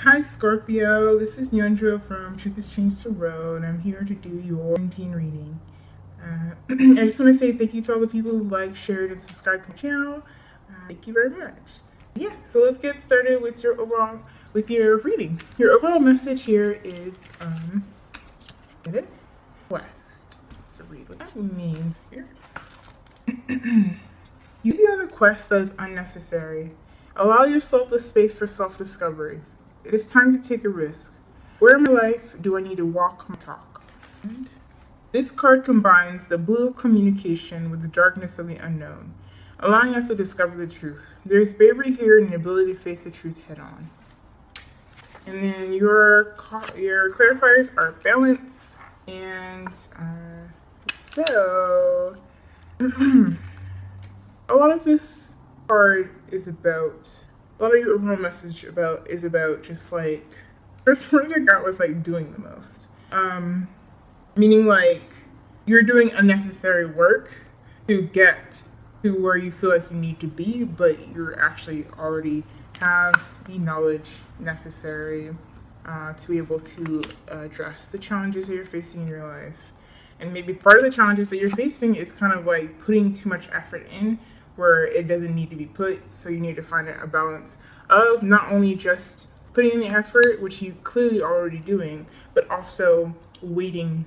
Hi Scorpio, this is Nyandro from Truth is Changed Tarot, and I'm here to do your 17 reading. I just want to say thank you to all the people who like, shared, and subscribed to my channel. Thank you very much. Yeah, so let's get started with your reading. Your overall message here is get it? Quest. So read what that means here. You be on a quest that is unnecessary. Allow yourself the space for self-discovery. It is time to take a risk. Where in my life do I need to walk my talk? And this card combines the blue of communication with the darkness of the unknown, allowing us to discover the truth. There is bravery here and the ability to face the truth head on. And then your clarifiers are balance and so a lot of this card is about, a lot of your overall message is about just like, first word I got was like doing the most. Meaning like you're doing unnecessary work to get to where you feel like you need to be, but you're actually already have the knowledge necessary to be able to address the challenges that you're facing in your life. And maybe part of the challenges that you're facing is kind of like putting too much effort in where it doesn't need to be put. So you need to find a balance of not only just putting in the effort, which you clearly are already doing, but also waiting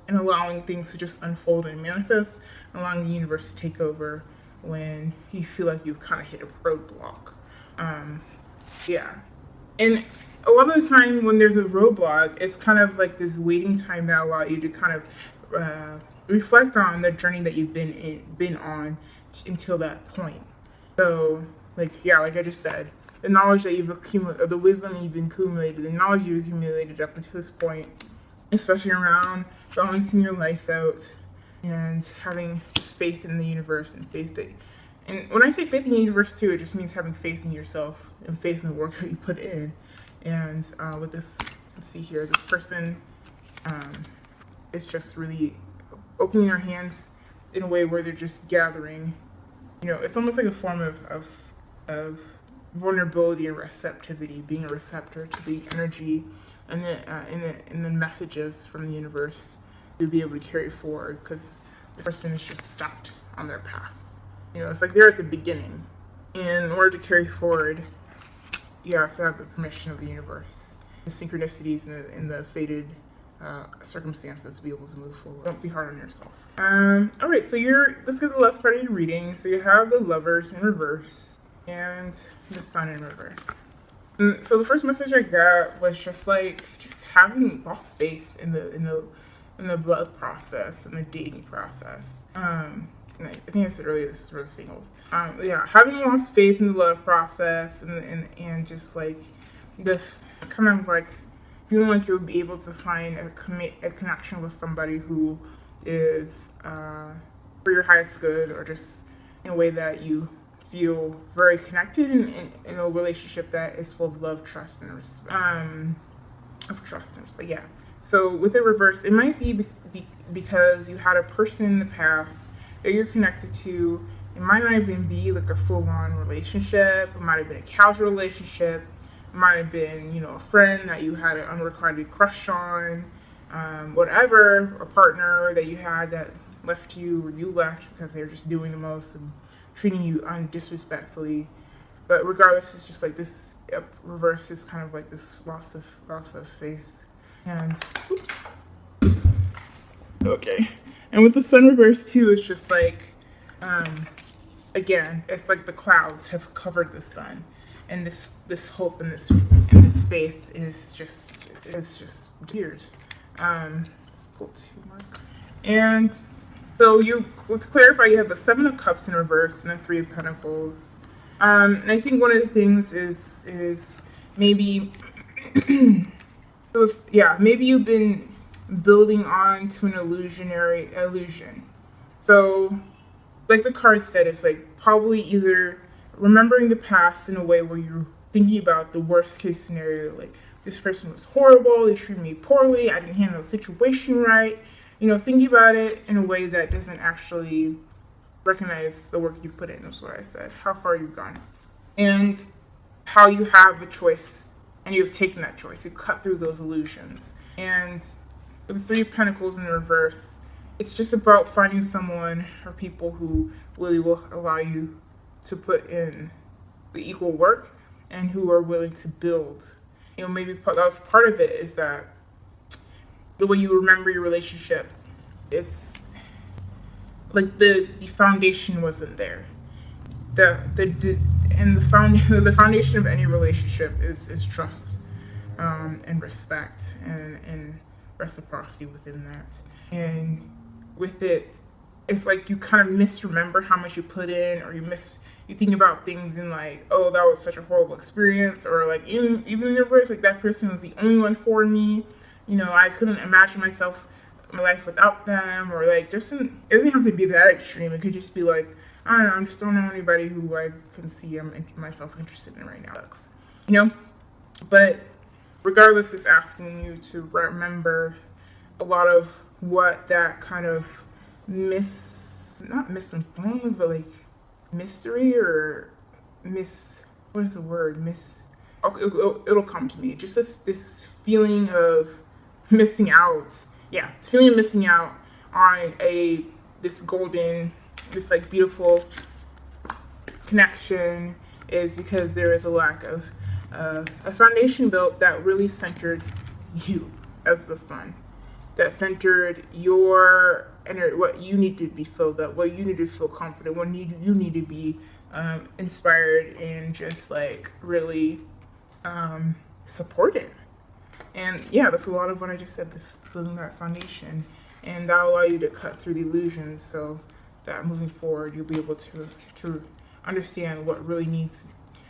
and allowing things to just unfold and manifest, allowing the universe to take over when you feel like you've kind of hit a roadblock. Yeah. And a lot of the time when there's a roadblock, it's kind of like this waiting time that allows you to kind of reflect on the journey that you've been on until that point. So, like I just said, the knowledge that you've accumulated, the wisdom you've accumulated, the knowledge you've accumulated up until this point, especially around balancing your life out and having just faith in the universe and faith that, and when I say faith in the universe too, it just means having faith in yourself and faith in the work that you put in. And with this, let's see here, this person is just really opening their hands in a way where they're just gathering. You know, it's almost like a form of vulnerability and receptivity, being a receptor to the energy and the messages from the universe to be able to carry forward, because this person is just stopped on their path. You know, it's like they're at the beginning. And in order to carry forward, you have to have the permission of the universe, the synchronicities and the fated circumstances to be able to move forward. Don't be hard on yourself. All right, so let's get the left part of your reading. So you have the Lovers in reverse and the Sun in reverse. And so the first message I got was just having lost faith in the love process and the dating process. And I think I said earlier, this is for the singles. Having lost faith in the love process and just like the kind of like feeling like you'll be able to find a connection with somebody who is for your highest good, or just in a way that you feel very connected in a relationship that is full of love, trust, and respect. Yeah. So with the reverse, it might be because you had a person in the past that you're connected to. It might not even be like a full-on relationship. It might have been a casual relationship. It might have been, a friend that you had an unrequited crush on, whatever, a partner that you had that left you, or you left because they were just doing the most and treating you disrespectfully. But regardless, it's just like this reverse is kind of like this loss of faith. And oops. Okay. And with the Sun reverse too, it's just like again, it's like the clouds have covered the sun, and this hope and this faith is just weird. Let's pull two more. And so to clarify, you have the Seven of Cups in reverse and the Three of Pentacles. And I think one of the things is maybe maybe you've been building on to an illusion. So like the card said, it's like probably either remembering the past in a way where you're thinking about the worst case scenario, like this person was horrible, they treated me poorly, I didn't handle the situation right. Thinking about it in a way that doesn't actually recognize the work you put in, is what I said, how far you've gone, and how you have the choice and you've taken that choice. You cut through those illusions. And with the Three of Pentacles in reverse, it's just about finding someone or people who really will allow you to put in the equal work and who are willing to build. You know, maybe that was part of it, is that the way you remember your relationship, it's like the foundation wasn't there. The foundation of any relationship is trust, and respect, and reciprocity within that. And with it, it's like you kind of misremember how much you put in, or you think about things in like, oh, that was such a horrible experience, or like even in your voice, like that person was the only one for me. You know, I couldn't imagine my life without them, or like it doesn't have to be that extreme. It could just be like, I don't know, I just don't know anybody who I can see myself interested in right now. You know, but regardless, it's asking you to remember a lot of what that kind of not misinformed, but like mystery, or what is the word? It'll come to me. Just this feeling of missing out. Yeah, it's feeling of missing out on this like beautiful connection, is because there is a lack of a foundation built that really centered you as the sun, that centered your energy, what you need to be filled up, what you need to feel confident, what you need to be inspired, and just like really supported. And yeah, that's a lot of what I just said, building that foundation, and that'll allow you to cut through the illusions, so that moving forward you'll be able to understand what really needs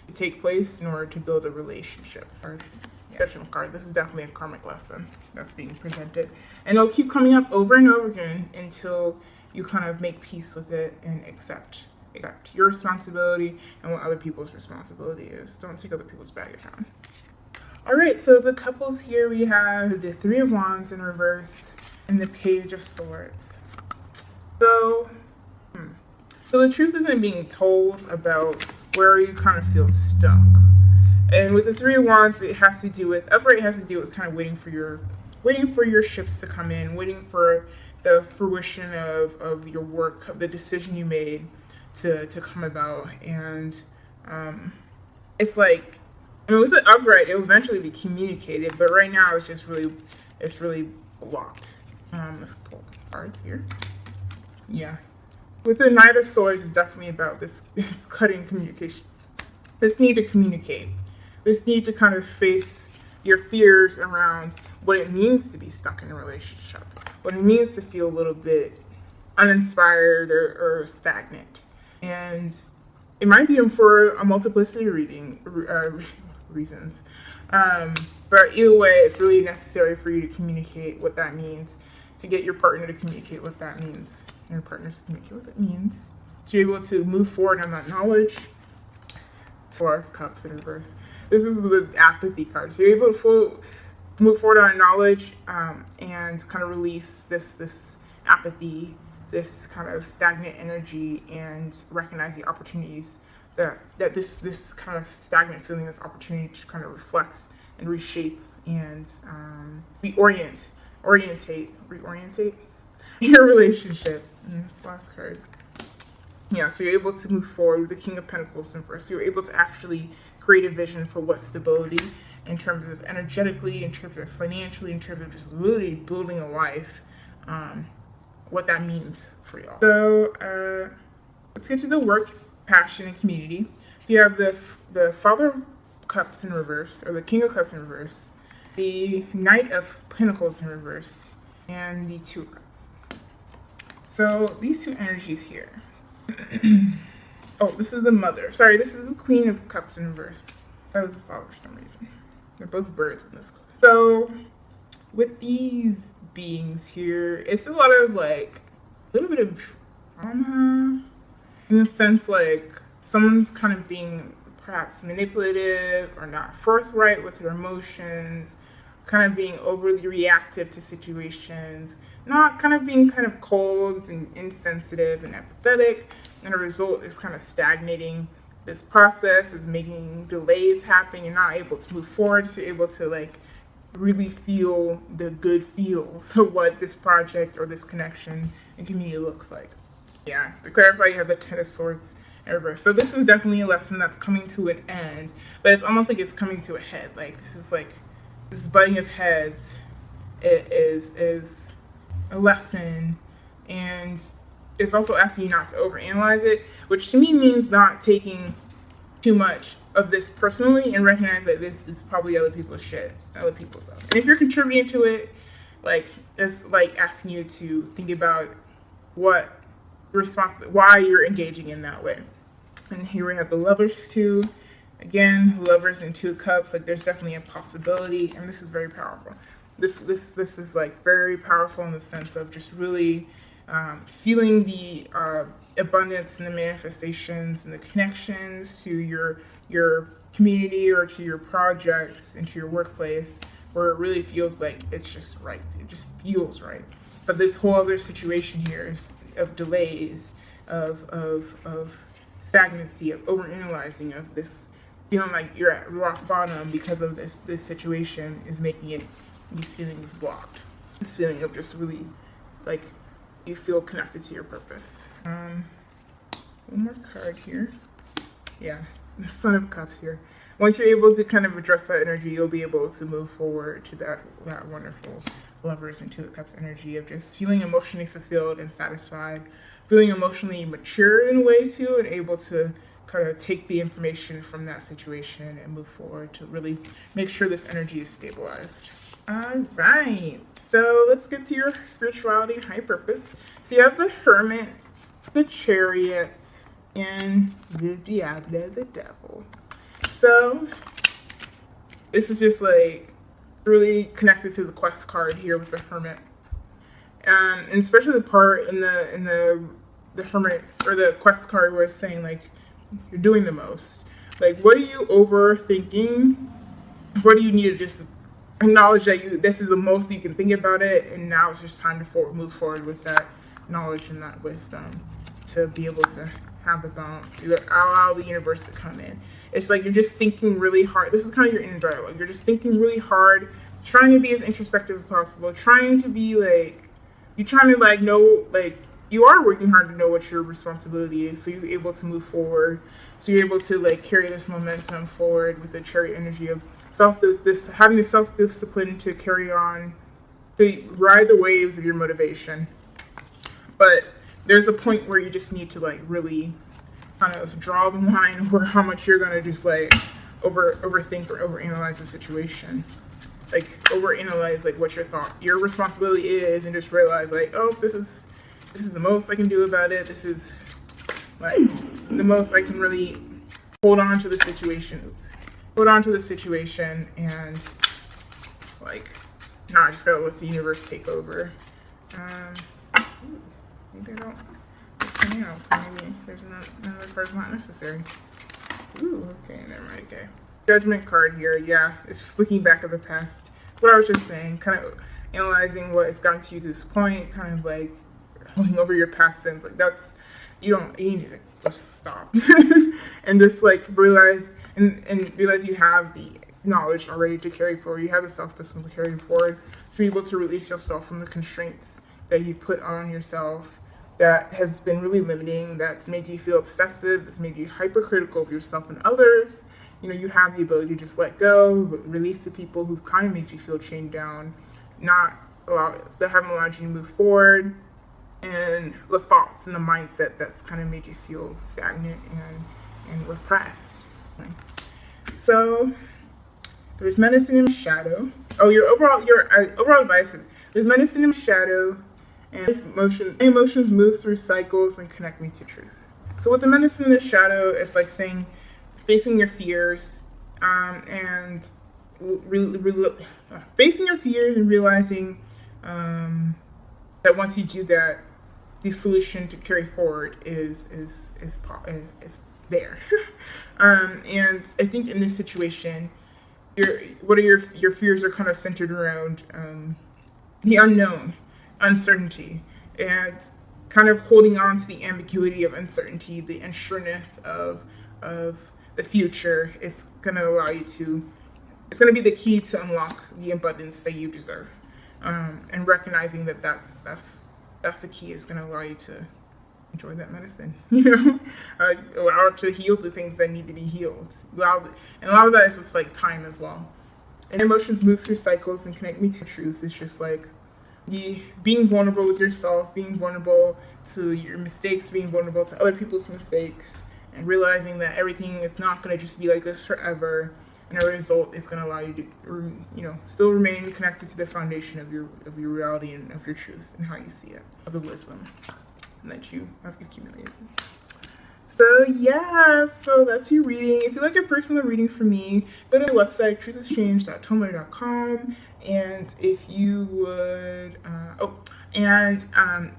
to take place in order to build a relationship. Judgment card. This is definitely a karmic lesson that's being presented, and it'll keep coming up over and over again until you kind of make peace with it and accept your responsibility and what other people's responsibility is. Don't take other people's baggage on. All right, so the couples here, we have the Three of Wands in reverse and the Page of Swords. So the truth isn't being told about where you kind of feel stuck. And with the Three of Wands, it has to do with, upright has to do with kind of waiting for your ships to come in, waiting for the fruition of your work, of the decision you made to come about. And it's like, I mean, with the upright, it will eventually be communicated, but right now it's really blocked. Let's pull cards here. Yeah. With the Knight of Swords, it's definitely about this cutting communication. This need to communicate. This need to kind of face your fears around what it means to be stuck in a relationship. What it means to feel a little bit uninspired or stagnant. And it might be for a multiplicity reasons. But either way, it's really necessary for you to communicate what that means, to get your partner to communicate what that means, and your partners to communicate what that means, to be able to move forward on that knowledge. Four of Cups in reverse. This is the apathy card. So you're able to move forward on knowledge, and kind of release this apathy, this kind of stagnant energy, and recognize the opportunities that this kind of stagnant feeling, this opportunity to kind of reflect and reshape and reorientate your relationship. And this last card. Yeah, so you're able to move forward with the King of Pentacles in first. So you're able to actually create a vision for what stability, in terms of energetically, in terms of financially, in terms of just really building a life, what that means for y'all. So let's get to the work, passion, and community. So you have the Father of Cups in reverse, or the King of Cups in reverse, the Knight of Pentacles in reverse, and the Two of Cups. So these two energies here. Oh, this is the Mother. Sorry, this is the Queen of Cups in reverse. That was the Father for some reason. They're both birds in this. So with these beings here, it's a lot of like a little bit of drama, in the sense like someone's kind of being perhaps manipulative or not forthright with their emotions, kind of being overly reactive to situations, not kind of being kind of cold and insensitive and apathetic, and a result is kind of stagnating this process is making delays happen. You're not able to move forward. So you're able to like really feel the good feels of what this project or this connection and community looks like. Yeah, to clarify, you have the Ten of Swords in reverse. So this is definitely a lesson that's coming to an end, but it's almost like it's coming to a head. Like this is like this butting of heads. It is a lesson, and it's also asking you not to overanalyze it, which to me means not taking too much of this personally and recognize that this is probably other people's shit, other people's stuff. And if you're contributing to it, like it's like asking you to think about what why you're engaging in that way. And here we have the Lovers too. Again, Lovers and Two of Cups. Like there's definitely a possibility, and this is very powerful. This is like very powerful in the sense of just really feeling the abundance and the manifestations and the connections to your community or to your projects and to your workplace, where it really feels like it's just right. It just feels right. But this whole other situation here is of delays, of stagnancy, of overanalyzing, of this feeling like you're at rock bottom because of this situation is making it these feelings blocked. This feeling of just really like you feel connected to your purpose. One more card here. Yeah, the Son of Cups here. Once you're able to kind of address that energy, you'll be able to move forward to that wonderful Lovers and Two of Cups energy of just feeling emotionally fulfilled and satisfied, feeling emotionally mature in a way too, and able to kind of take the information from that situation and move forward to really make sure this energy is stabilized. All right, so let's get to your spirituality and high purpose. So you have the Hermit, the Chariot, and the Diablo, the Devil. So this is just like really connected to the quest card here with the Hermit, and especially the part in the Hermit or the quest card where it's saying like you're doing the most. Like, what are you overthinking? What do you need to just acknowledge that this is the most you can think about it, and now it's just time to move forward with that knowledge and that wisdom to be able to have the balance, to allow the universe to come in. It's like you're just thinking really hard. This is kind of your inner dialogue. You're just thinking really hard, trying to be as introspective as possible, trying to be like, you're trying to like know, like you are working hard to know what your responsibility is, so you're able to move forward. So you're able to like carry this momentum forward with the Chariot energy of having the self-discipline to carry on, to ride the waves of your motivation. But there's a point where you just need to like really kind of draw the line over how much you're gonna just like overthink or overanalyze the situation. Like overanalyze like what your responsibility is, and just realize like, oh, this is the most I can do about it. This is like the most I can really hold on to the situation. Hold on to the situation and like, I just gotta let the universe take over. Maybe I don't. Something else. Maybe there's another card's not necessary. Ooh, okay, never mind. Okay. Judgment card here. Yeah, it's just looking back at the past. What I was just saying, kind of analyzing what has gotten to you to this point, kind of like holding over your past sins. Like you need to just stop and just like realize and realize you have the knowledge already to carry forward. You have the self-discipline to carry forward, to be able to release yourself from the constraints that you put on yourself that has been really limiting, that's made you feel obsessive, that's made you hypercritical of yourself and others. You know, you have the ability to just let go, release the people who've kind of made you feel chained down, that haven't allowed you to move forward, and the thoughts and the mindset that's kind of made you feel stagnant and repressed. So there's medicine in shadow. Oh, your overall advice is there's medicine in shadow, and emotions move through cycles and connect me to truth. So with the medicine in the shadow, it's like saying facing your fears, and facing your fears and realizing that once you do that, the solution to carry forward is there. And I think in this situation, your fears are kind of centered around the unknown, uncertainty, and kind of holding on to the ambiguity of uncertainty, the unsureness of of the future, it's going to allow you to, it's going to be the key to unlock the abundance that you deserve. And recognizing that that's the key is going to allow you to enjoy that medicine, allow it to heal the things that need to be healed. And a lot of that is just like time as well. And emotions move through cycles and connect me to truth. It's just like being vulnerable with yourself, being vulnerable to your mistakes, being vulnerable to other people's mistakes, and realizing that everything is not going to just be like this forever. And a result is going to allow you to, still remain connected to the foundation of your reality and of your truth and how you see it, of the wisdom that you have accumulated. So yeah, so that's your reading. If you like a personal reading from me, go to the website truthexchange.tumblr.com. And if you would, I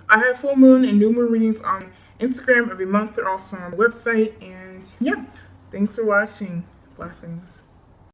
have full moon and new moon readings on Instagram every month. They're also on the website. And yeah, thanks for watching. Blessings.